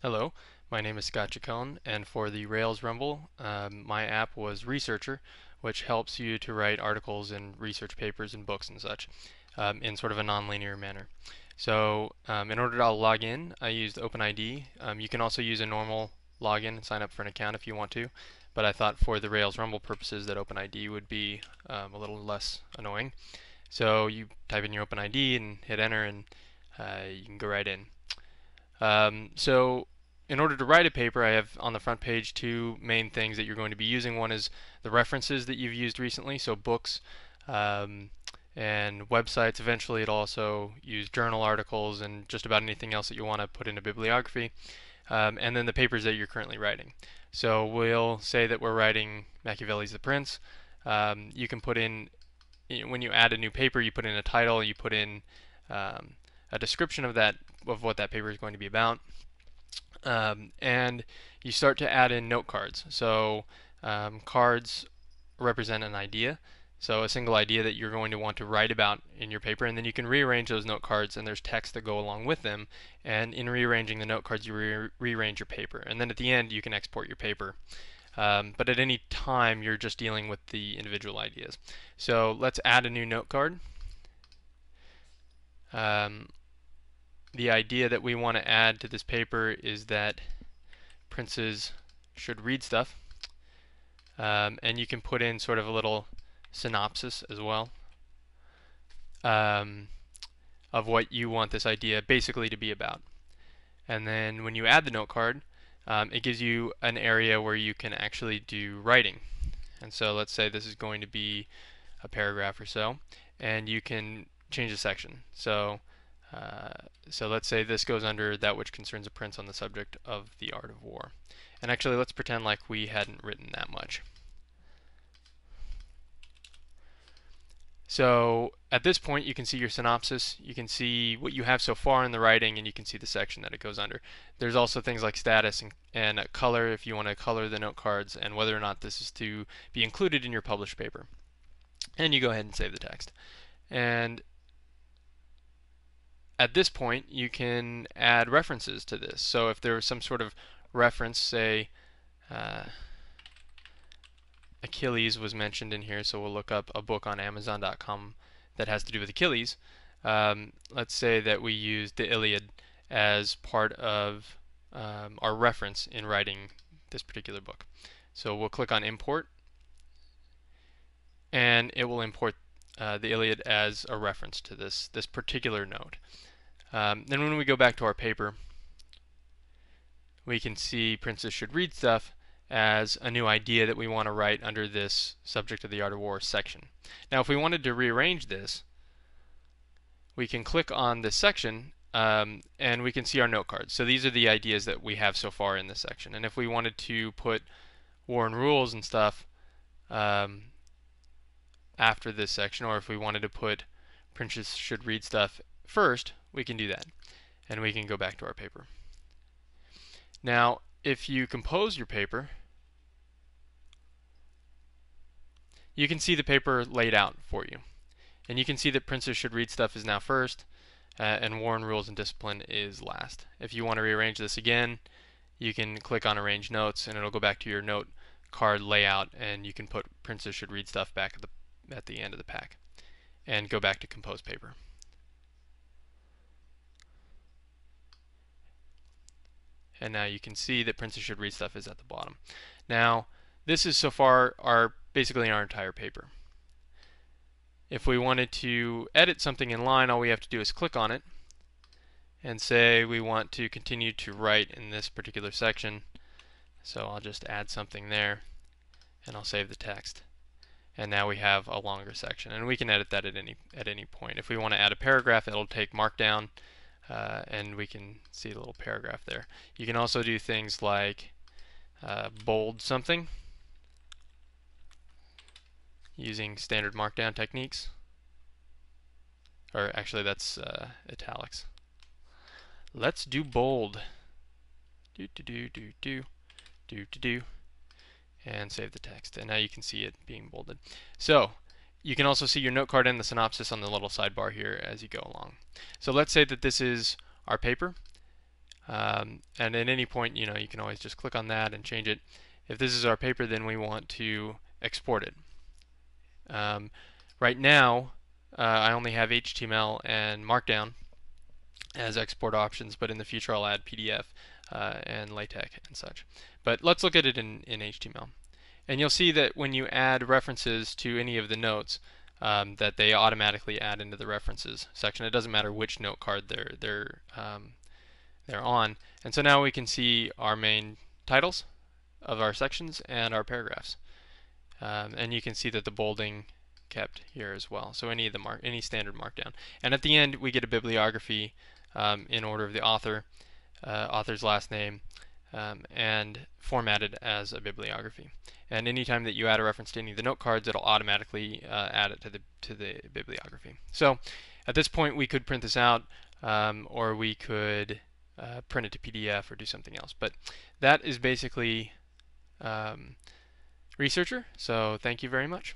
Hello, my name is Scott Chacon, and for the Rails Rumble, my app was Researchr, which helps you to write articles and research papers and books and such in sort of a non-linear manner. So in order to log in, I used OpenID. You can also use a normal login and sign up for an account if you want to, but I thought for the Rails Rumble purposes that OpenID would be a little less annoying. So you type in your OpenID and hit enter, and you can go right in. So in order to write a paper, I have on the front page two main things that you're going to be using. One is the references that you've used recently, so books and websites. Eventually it'll also use journal articles and just about anything else that you want to put in a bibliography. And then the papers that you're currently writing. So we'll say that we're writing Machiavelli's The Prince. You can put in, when you add a new paper, you put in a title, you put in a description of what that paper is going to be about. And you start to add in note cards. So cards represent an idea, so a single idea that you're going to want to write about in your paper, and then you can rearrange those note cards, and there's text that go along with them, and in rearranging the note cards you rearrange your paper, and then at the end you can export your paper. But at any time you're just dealing with the individual ideas. So let's add a new note card. The idea that we want to add to this paper is that princes should read stuff. And you can put in sort of a little synopsis as well of what you want this idea basically to be about. And then when you add the note card, it gives you an area where you can actually do writing. And so let's say this is going to be a paragraph or so, and you can change the section. So let's say this goes under that which concerns a prince on the subject of the art of war. And actually, let's pretend like we hadn't written that much. So at this point, you can see your synopsis, you can see what you have so far in the writing, and you can see the section that it goes under. There's also things like status and color if you want to color the note cards, and whether or not this is to be included in your published paper. And you go ahead and save the text. And at this point, you can add references to this. So if there was some sort of reference, say Achilles was mentioned in here, so we'll look up a book on Amazon.com that has to do with Achilles. Let's say that we use the Iliad as part of our reference in writing this particular book. So we'll click on import, and it will import the Iliad as a reference to this particular note. Then when we go back to our paper, we can see princes should read stuff as a new idea that we want to write under this subject of the art of war section. Now if we wanted to rearrange this, we can click on this section and we can see our note cards. So these are the ideas that we have so far in this section. And if we wanted to put war and rules and stuff after this section, or if we wanted to put princes should read stuff first, we can do that. And we can go back to our paper. Now, if you compose your paper, you can see the paper laid out for you. And you can see that princes should read stuff is now first, and war and rules and discipline is last. If you want to rearrange this again, you can click on arrange notes, and it'll go back to your note card layout, and you can put princes should read stuff back at the end of the pack, and go back to compose paper. And now you can see that princes should read stuff is at the bottom. Now, this is so far basically our entire paper. If we wanted to edit something in line, all we have to do is click on it and say we want to continue to write in this particular section. So I'll just add something there, and I'll save the text. And now we have a longer section, and we can edit that at any point. If we want to add a paragraph, it'll take Markdown. And we can see a little paragraph there. You can also do things like bold something using standard Markdown techniques. Or actually, that's italics. Let's do bold. And save the text. And now you can see it being bolded. So you can also see your note card and the synopsis on the little sidebar here as you go along. So let's say that this is our paper. And at any point, you can always just click on that and change it. If this is our paper, then we want to export it. Right now, I only have HTML and Markdown as export options, but in the future I'll add PDF and LaTeX and such. But let's look at it in HTML. And you'll see that when you add references to any of the notes, that they automatically add into the references section. It doesn't matter which note card they're on. And so now we can see our main titles of our sections and our paragraphs. And you can see that the bolding kept here as well. So any standard markdown. And at the end we get a bibliography in order of the author, author's last name, and formatted as a bibliography. And anytime that you add a reference to any of the note cards, it'll automatically add it to the bibliography. So at this point we could print this out, or we could print it to PDF or do something else. But that is basically Researchr. So thank you very much.